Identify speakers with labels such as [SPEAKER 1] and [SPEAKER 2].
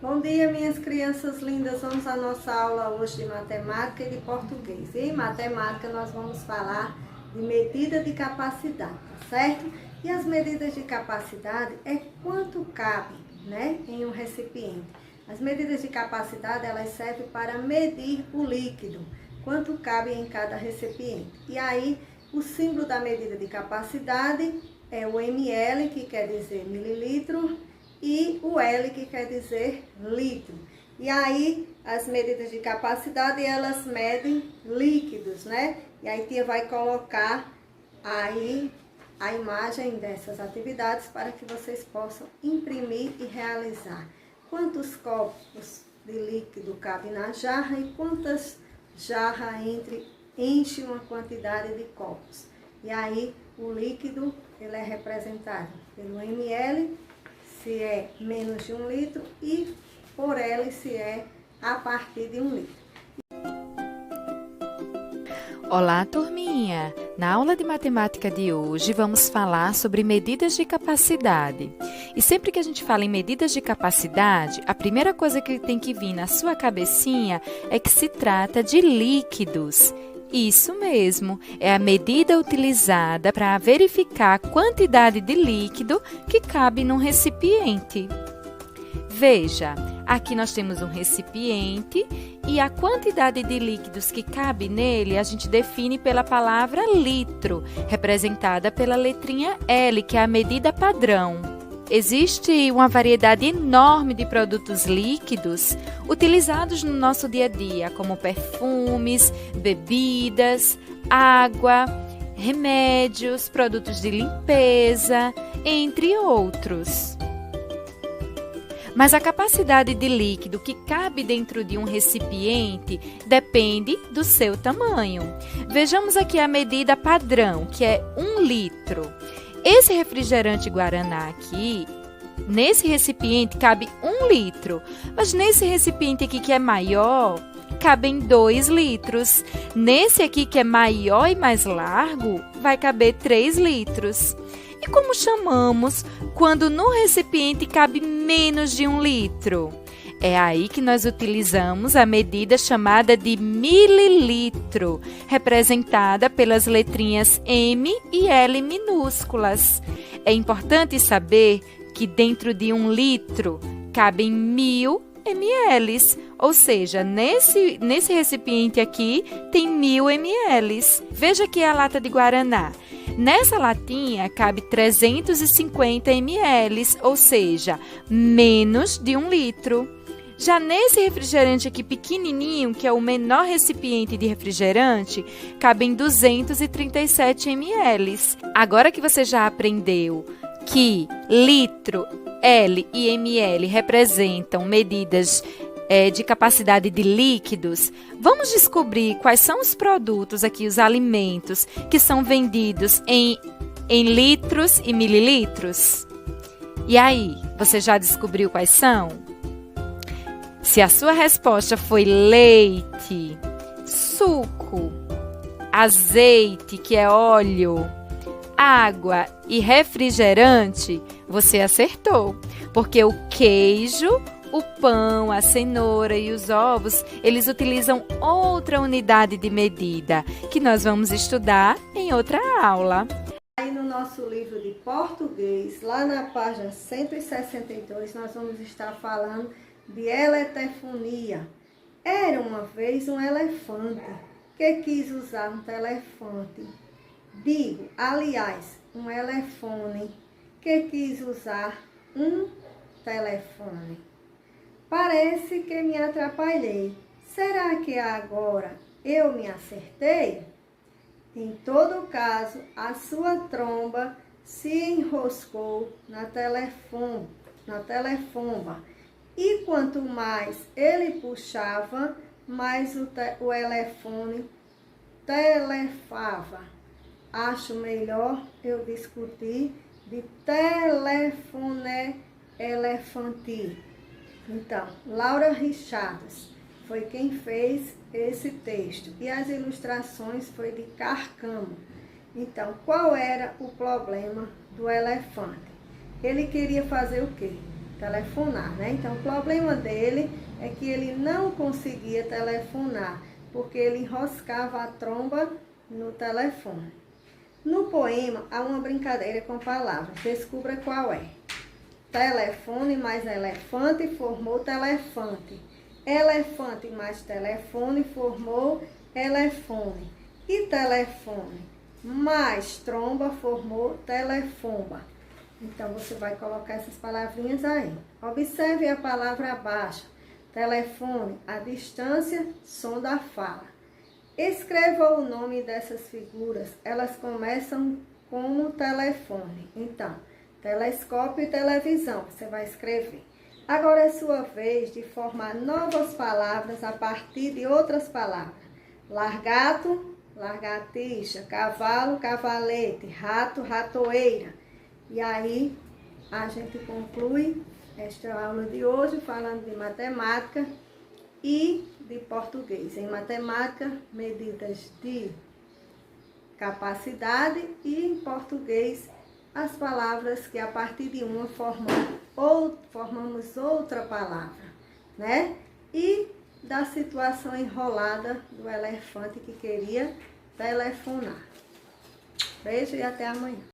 [SPEAKER 1] Bom dia, minhas crianças lindas. Vamos à nossa aula hoje de matemática e de português. E em matemática nós vamos falar de medida de capacidade, tá certo? E as medidas de capacidade é quanto cabe, né, em um recipiente. As medidas de capacidade, elas servem para medir o líquido, quanto cabe em cada recipiente. E aí, o símbolo da medida de capacidade é o ml, que quer dizer mililitro, e o L, que quer dizer litro. E aí, as medidas de capacidade, elas medem líquidos, né? E aí, tia vai colocar aí a imagem dessas atividades para que vocês possam imprimir e realizar. Quantos copos de líquido cabem na jarra e quantas jarras enche uma quantidade de copos. E aí, o líquido, ele é representado pelo ml, se é menos de 1 litro, e por L, se é a partir de 1 litro.
[SPEAKER 2] Olá, turminha! Na aula de matemática de hoje, vamos falar sobre medidas de capacidade. E sempre que a gente fala em medidas de capacidade, a primeira coisa que tem que vir na sua cabecinha é que se trata de líquidos. Isso mesmo, é a medida utilizada para verificar a quantidade de líquido que cabe num recipiente. Veja, aqui nós temos um recipiente e a quantidade de líquidos que cabe nele a gente define pela palavra litro, representada pela letrinha L, que é a medida padrão. Existe uma variedade enorme de produtos líquidos utilizados no nosso dia a dia, como perfumes, bebidas, água, remédios, produtos de limpeza, entre outros. Mas a capacidade de líquido que cabe dentro de um recipiente depende do seu tamanho. Vejamos aqui a medida padrão, que é 1 litro. Esse refrigerante Guaraná aqui, nesse recipiente, cabe 1 litro. Mas nesse recipiente aqui que é maior, cabem 2 litros. Nesse aqui que é maior e mais largo, vai caber 3 litros. E como chamamos quando no recipiente cabe menos de 1 litro? É aí que nós utilizamos a medida chamada de mililitro, representada pelas letrinhas M e L minúsculas. É importante saber que dentro de 1 litro cabem 1000 ml, ou seja, nesse recipiente aqui tem 1000 ml. Veja aqui a lata de Guaraná. Nessa latinha cabe 350 ml, ou seja, menos de 1 litro. Já nesse refrigerante aqui pequenininho, que é o menor recipiente de refrigerante, cabem 237 ml. Agora que você já aprendeu que litro, L e ml representam medidas de capacidade de líquidos, vamos descobrir quais são os produtos aqui, os alimentos, que são vendidos em litros e mililitros? E aí, você já descobriu quais são? Se a sua resposta foi leite, suco, azeite, que é óleo, água e refrigerante, você acertou, porque o queijo, o pão, a cenoura e os ovos, eles utilizam outra unidade de medida, que nós vamos estudar em outra aula.
[SPEAKER 1] Aí no nosso livro de português, lá na página 162, nós vamos estar falando de eletrofonia. Era uma vez um elefante que quis usar um telefone. Digo, aliás, um elefone que quis usar um telefone. Parece que me atrapalhei. Será que agora eu me acertei? Em todo caso, a sua tromba se enroscou na telefomba. E quanto mais ele puxava, mais o elefone telefava. Acho melhor eu discutir de telefone elefante. Então, Laura Richards foi quem fez esse texto. E as ilustrações foi de Carcamo. Então, qual era o problema do elefante? Ele queria fazer o quê? telefonar, né? Então, o problema dele é que ele não conseguia telefonar, porque ele enroscava a tromba no telefone. No poema, há uma brincadeira com palavras. Descubra qual é. Telefone mais elefante formou telefante. Elefante mais telefone formou elefone. E telefone mais tromba formou telefomba. Então, você vai colocar essas palavrinhas aí. Observe a palavra abaixo. Telefone, a distância, som da fala. Escreva o nome dessas figuras. Elas começam como telefone. Então, telescópio e televisão. Você vai escrever. Agora é sua vez de formar novas palavras a partir de outras palavras. Largato, lagartixa. Cavalo, cavalete. Rato, ratoeira. E aí, a gente conclui esta aula de hoje falando de matemática e de português. Em matemática, medidas de capacidade e em português, as palavras que a partir de uma formamos outra palavra, né? E da situação enrolada do elefante que queria telefonar. Beijo e até amanhã.